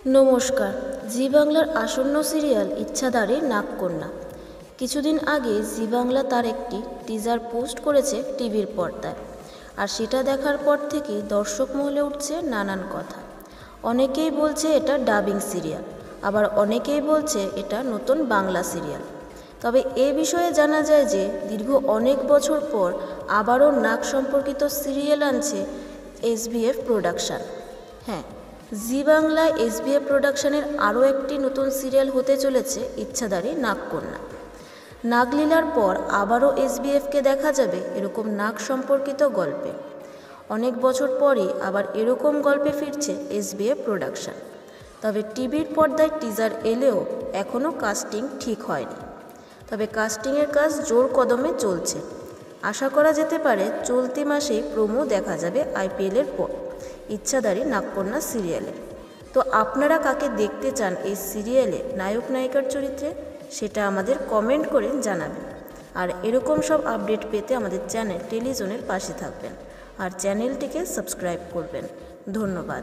নমস্কার। জি বাংলার আসন্ন সিরিয়াল ইচ্ছাধারী নাগকন্যা। কিছুদিন আগে জি বাংলা তার একটি টিজার পোস্ট করেছে টিভির পর্দায়, আর সেটা দেখার পর থেকেই দর্শক মহলে উঠছে নানান কথা। অনেকেই বলছে এটা ডাবিং সিরিয়াল, আবার অনেকেই বলছে এটা নতুন বাংলা সিরিয়াল। তবে এ বিষয়ে জানা যায় যে দীর্ঘ অনেক বছর পর আবারও নাগ সম্পর্কিত সিরিয়াল আনছে এসবিএফ প্রোডাকশান। হ্যাঁ, জি বাংলায় এসবিএফ প্রোডাকশনের আরও একটি নতুন সিরিয়াল হতে চলেছে ইচ্ছাধারী নাগকন্যা। নাগলীলার পর আবারও এসবিএফকে দেখা যাবে এরকম নাগ সম্পর্কিত গল্পে। অনেক বছর পরই আবার এরকম গল্পে ফিরছে এসবিএফ প্রোডাকশন। তবে টিভির পর্দায় টিজার এলেও এখনও কাস্টিং ঠিক হয়নি। তবে কাস্টিংয়ের কাজ জোর কদমে চলছে। আশা করা যেতে পারে চলতি মাসেই প্রোমো দেখা যাবে আইপিএলের পর ইচ্ছাধারী নাগকন্যা সিরিয়ালে। তো আপনারা কাকে দেখতে চান এই সিরিয়ালে নায়ক নায়িকার চরিত্রে, সেটা আমাদের কমেন্ট করে জানাবেন। আর এরকম সব আপডেট পেতে আমাদের চ্যানেল টেলিজনের পাশে থাকবেন আর চ্যানেলটিকে সাবস্ক্রাইব করবেন। ধন্যবাদ।